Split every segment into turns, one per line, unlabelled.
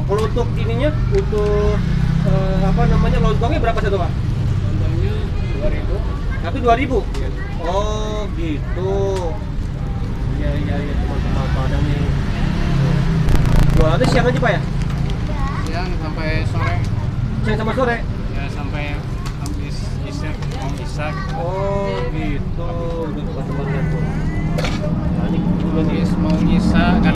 Kalau untuk ininya, untuk apa namanya, lontongnya berapa satu Pak?
Lontongnya 2.000.
Tapi 2.000?
Iya.
Oh gitu. Iya teman-teman Padang nih. Jualannya siang aja Pak ya?
Siang sampai sore.
Siang sama sore?
Ya sampai habis isya, mau isak.
Oh gitu. Udah teman-teman lihat tuh. Nah, ini dulu nih.
Habis mau ngisa kan.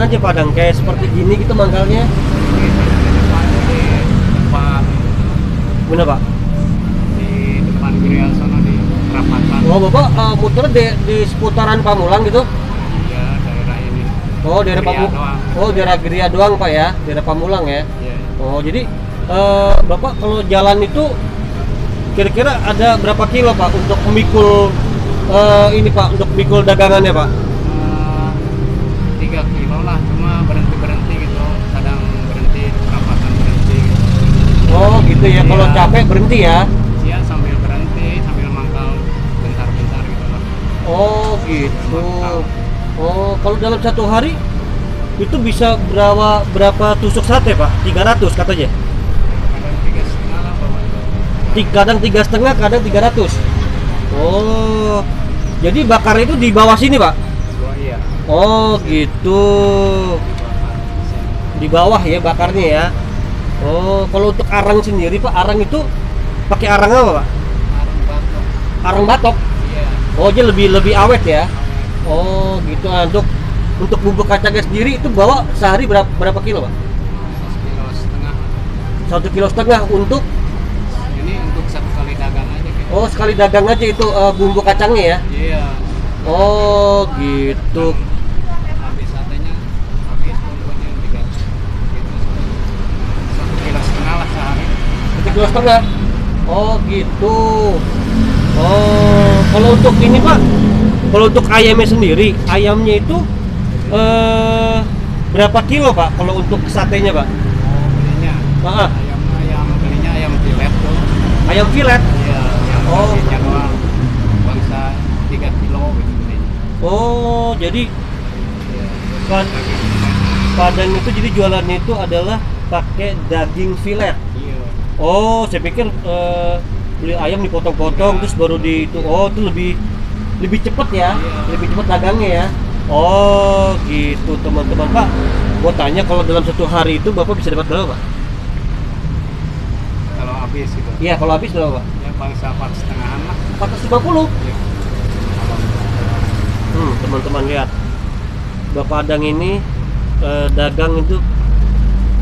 mana aja Padang? Kayak seperti gini gitu mangkalnya?
Di depan
Mana Pak?
di depan Grial sana di perapatan.
Oh Bapak muter di seputaran Pamulang gitu?
Iya, daerah ini.
Oh daerah
Gria
Pamulang.
doang.
Oh daerah Gria doang Pak ya? Daerah Pamulang ya?
Iya.
Oh jadi Bapak kalau jalan itu kira-kira ada berapa kilo Pak untuk memikul ini Pak, untuk memikul dagangannya Pak?
3 kilo lah, cuma berhenti gitu. Kadang berhenti, perapatan berhenti gitu.
Oh gitu ya, kalau
Iya.
capek berhenti ya?
Ya sambil berhenti, sambil mangkal bentar-bentar gitu lah.
Oh gitu.
Mangkal.
Oh kalau dalam satu hari itu bisa berapa tusuk sate Pak? 300 katanya?
Kadang 3,5 lah bawa.
Kadang 3,5, kadang 300. Oh, jadi bakar itu di bawah sini Pak?
Gua iya.
Oh gitu, di bawah ya bakarnya ya. Oh, kalau untuk arang sendiri Pak, arang itu pakai arang apa Pak?
Arung batok.
Arang batok.
Iya.
Oh, jadi lebih awet ya. Oh gitu. Nah, untuk bubuk kacangnya sendiri itu bawa sehari berapa kilo Pak?
1,5 kilo.
1,5 kilo untuk
Ini untuk satu kali dagang aja gitu.
oh sekali dagang aja itu bumbu kacangnya ya.
Iya.
Oh gitu.
Habis satenya, habis bumbunya juga. Gitu. 1,5 kilo lah sehari.
1,5 kilo. Oh gitu. Oh kalau untuk ini Pak, kalau untuk ayamnya sendiri, ayamnya itu berapa kilo Pak? Kalau untuk satenya Pak?
Oh, belinya.
Ah,
Ayam belinya ayam filet tuh.
ayam filet.
Iya, yang
Oh.
nasinya doang. Bangsa 3 kilo gitu belinya.
Oh jadi
Iya.
Pad- Padang itu jadi jualannya itu adalah pakai daging filet.
Iya.
Oh, saya pikir beli ayam dipotong-potong terus baru di itu. Oh, itu lebih cepat ya,
Iya.
lebih cepat dagangnya ya. Oh, gitu teman-teman Pak. Gua tanya kalau dalam satu hari itu Bapak bisa dapat berapa Pak?
Kalau habis gitu.
Iya, kalau habis berapa Pak?
Ya bangsa 4,5-an lah.
450.
Iya.
Teman-teman lihat. Bapak Padang ini dagang itu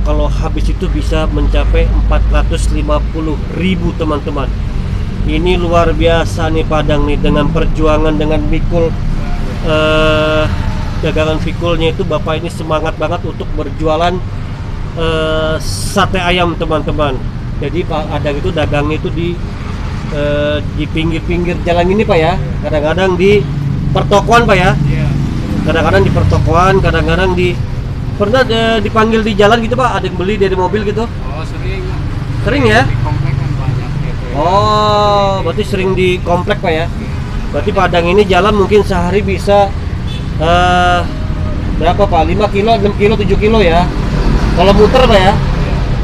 kalau habis itu bisa mencapai 450.000 teman-teman. Ini luar biasa nih Padang nih, dengan perjuangan, dengan mikul dagangan pikulnya itu Bapak ini semangat banget untuk berjualan sate ayam teman-teman. Jadi Pak Padang itu dagangnya itu di pinggir-pinggir jalan ini Pak ya. Kadang-kadang di pertokoan Pak ya.
Iya.
Kadang-kadang di pertokoan, kadang-kadang pernah dipanggil di jalan gitu Pak, ada yang beli dari mobil gitu.
Oh, sering.
Sering ya?
Di komplek kan banyak gitu.
Oh, berarti sering di komplek Pak ya. Berarti Padang ini jalan mungkin sehari bisa berapa Pak? 5 kilo, 6 kilo, 7 kilo ya. Kalau muter Pak ya.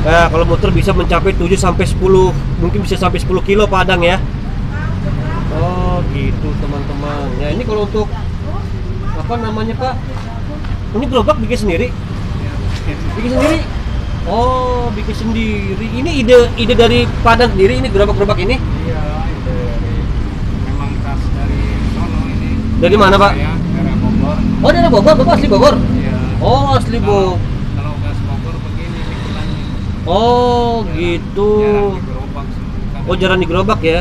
Nah, kalau muter bisa mencapai 7 sampai 10, mungkin bisa sampai 10 kilo Padang ya. Oh, gitu teman-teman. Ya, ini kalau untuk apa namanya Pak? Ini gerobak bikin sendiri? Bikin sendiri? Oh, bikin sendiri. Ini ide dari Padang sendiri, ini gerobak-gerobak ini?
Iya, itu memang khas dari sono ini.
Dari mana, Pak?
Saya dari Bogor.
Oh, dari Bogor, Bapak asli Bogor?
Iya.
Oh, asli Bogor.
Kalau gas Bogor begini pikulannya.
Oh, gitu.
Jarang digerobak sih.
Oh, jarang digerobak ya.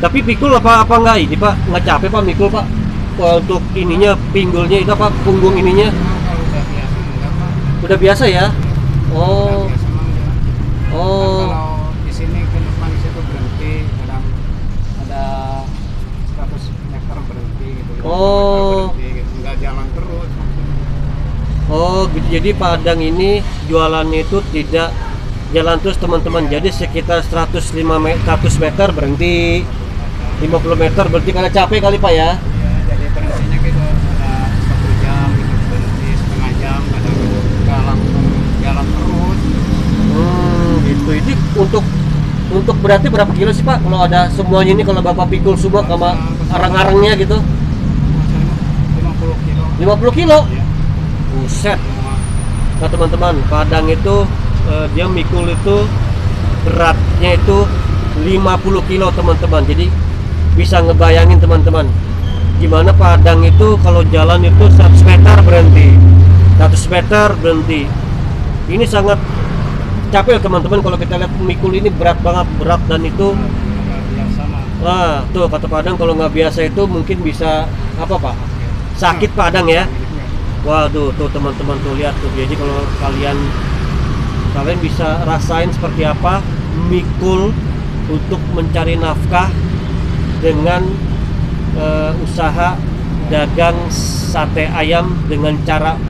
Tapi pikul apa enggak ini, Pak? Nggak capek, Pak, mikul, Pak? Untuk ininya, pinggulnya itu apa? Punggung ininya?
Kalau udah biasa enggak, Pak.
Udah biasa ya?
Udah
Oh,
biasa mah enggak.
oh.
Kalau di sini ke depan situ berhenti, kadang ada 100 meter berhenti gitu. 50
Oh.
meter berhenti gitu. Enggak jalan terus.
Oh, gitu. Jadi Padang ini jualannya itu tidak jalan terus teman-teman. Jadi sekitar 100 meter berhenti, 50 meter berhenti karena capek kali Pak ya.
Ya, jadi berhentinya gitu ada 1 jam gitu, berhenti setengah jam, kadang gitu. Enggak langsung jalan terus.
Gitu. Ini untuk berarti berapa kilo sih Pak? Kalau ada semuanya ini, kalau Bapak pikul semua sama arang-arangnya gitu,
50 kilo.
50 kilo.
Ya.
Buset. Nah teman-teman, Padang itu dia mikul itu beratnya itu 50 kilo teman-teman. Jadi bisa ngebayangin teman-teman gimana Padang itu kalau jalan itu 100 meter berhenti, 100 meter berhenti. Ini sangat capek teman-teman. Kalau kita lihat mikul ini berat banget, berat, dan itu
nggak biasa mah.
nah tuh kata Padang kalau nggak biasa itu mungkin bisa apa Pak? Sakit Padang ya. Waduh tuh teman-teman tuh lihat tuh. Jadi kalau kalian bisa rasain seperti apa mikul untuk mencari nafkah dengan usaha dagang sate ayam dengan cara